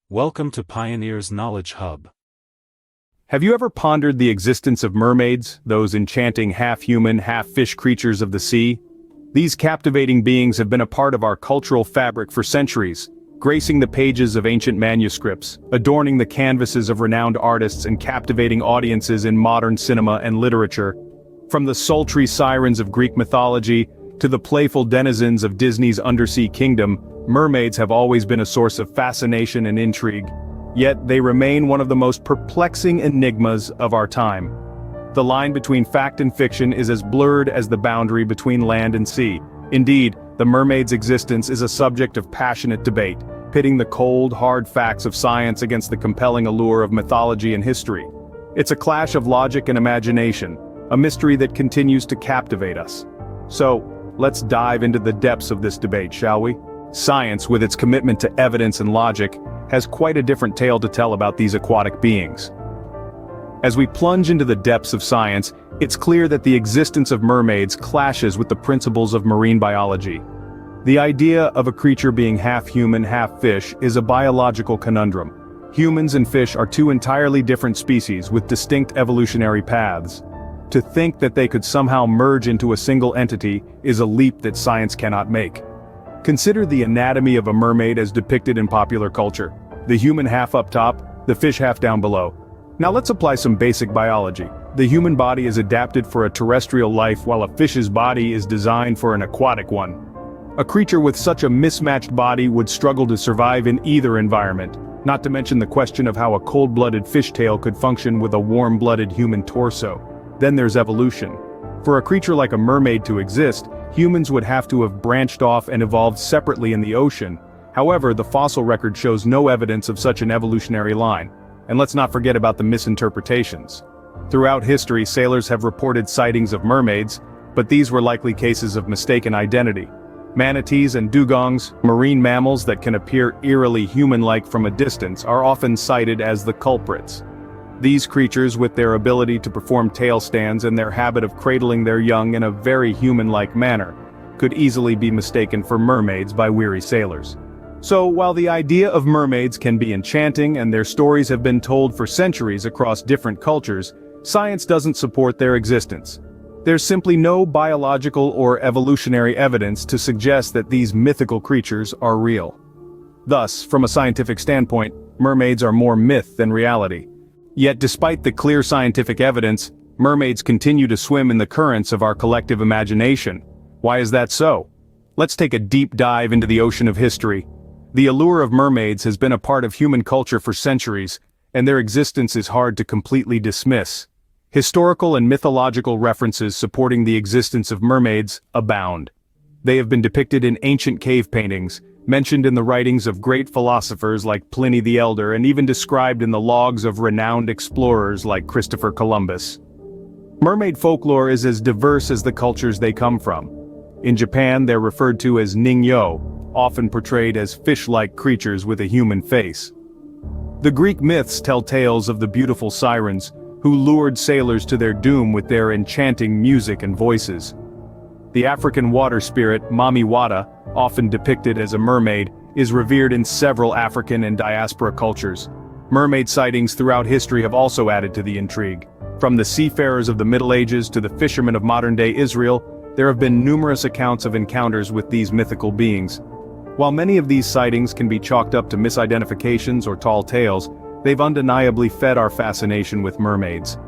Welcome to Pioneer's Knowledge Hub. Have you ever pondered the existence of mermaids, those enchanting half-human, half-fish creatures of the sea? These captivating beings have been a part of our cultural fabric for centuries, gracing the pages of ancient manuscripts, adorning the canvases of renowned artists and captivating audiences in modern cinema and literature. From the sultry sirens of Greek mythology to the playful denizens of Disney's undersea kingdom, mermaids have always been a source of fascination and intrigue. Yet they remain one of the most perplexing enigmas of our time. The line between fact and fiction is as blurred as the boundary between land and sea. Indeed, the mermaid's existence is a subject of passionate debate, pitting the cold, hard facts of science against the compelling allure of mythology and history. It's a clash of logic and imagination, a mystery that continues to captivate us. So, let's dive into the depths of this debate, shall we? Science, with its commitment to evidence and logic, has quite a different tale to tell about these aquatic beings. As we plunge into the depths of science, it's clear that the existence of mermaids clashes with the principles of marine biology. The idea of a creature being half human, half fish is a biological conundrum. Humans and fish are two entirely different species with distinct evolutionary paths. To think that they could somehow merge into a single entity is a leap that science cannot make. Consider the anatomy of a mermaid as depicted in popular culture. The human half up top, the fish half down below. Now let's apply some basic biology. The human body is adapted for a terrestrial life while a fish's body is designed for an aquatic one. A creature with such a mismatched body would struggle to survive in either environment, not to mention the question of how a cold-blooded fishtail could function with a warm-blooded human torso. Then there's evolution. For a creature like a mermaid to exist, humans would have to have branched off and evolved separately in the ocean. However, the fossil record shows no evidence of such an evolutionary line. And let's not forget about the misinterpretations. Throughout history, sailors have reported sightings of mermaids, but these were likely cases of mistaken identity. Manatees and dugongs, marine mammals that can appear eerily human-like from a distance, are often cited as the culprits. These creatures, with their ability to perform tail stands and their habit of cradling their young in a very human-like manner, could easily be mistaken for mermaids by weary sailors. So, while the idea of mermaids can be enchanting and their stories have been told for centuries across different cultures, science doesn't support their existence. There's simply no biological or evolutionary evidence to suggest that these mythical creatures are real. Thus, from a scientific standpoint, mermaids are more myth than reality. Yet despite the clear scientific evidence, mermaids continue to swim in the currents of our collective imagination. Why is that so? Let's take a deep dive into the ocean of history. The allure of mermaids has been a part of human culture for centuries, and their existence is hard to completely dismiss. Historical and mythological references supporting the existence of mermaids abound. They have been depicted in ancient cave paintings, mentioned in the writings of great philosophers like Pliny the Elder, and even described in the logs of renowned explorers like Christopher Columbus. Mermaid folklore is as diverse as the cultures they come from. In Japan, they're referred to as ningyo, often portrayed as fish-like creatures with a human face. The Greek myths tell tales of the beautiful sirens, who lured sailors to their doom with their enchanting music and voices. The African water spirit, Mami Wata, often depicted as a mermaid, is revered in several African and diaspora cultures. Mermaid sightings throughout history have also added to the intrigue. From the seafarers of the Middle Ages to the fishermen of modern-day Israel, there have been numerous accounts of encounters with these mythical beings. While many of these sightings can be chalked up to misidentifications or tall tales, they've undeniably fed our fascination with mermaids.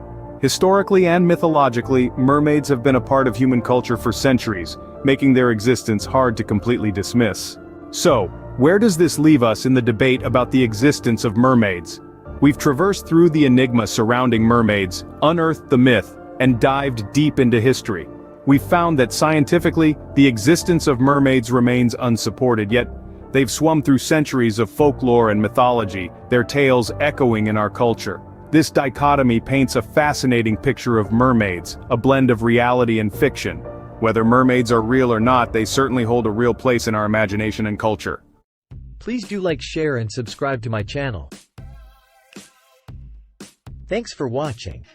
Historically and mythologically, mermaids have been a part of human culture for centuries, making their existence hard to completely dismiss. So, where does this leave us in the debate about the existence of mermaids? We've traversed through the enigma surrounding mermaids, unearthed the myth, and dived deep into history. We've found that scientifically, the existence of mermaids remains unsupported, yet they've swum through centuries of folklore and mythology, their tales echoing in our culture. This dichotomy paints a fascinating picture of mermaids, a blend of reality and fiction. Whether mermaids are real or not, they certainly hold a real place in our imagination and culture. Please do like, share, and subscribe to my channel. Thanks for watching.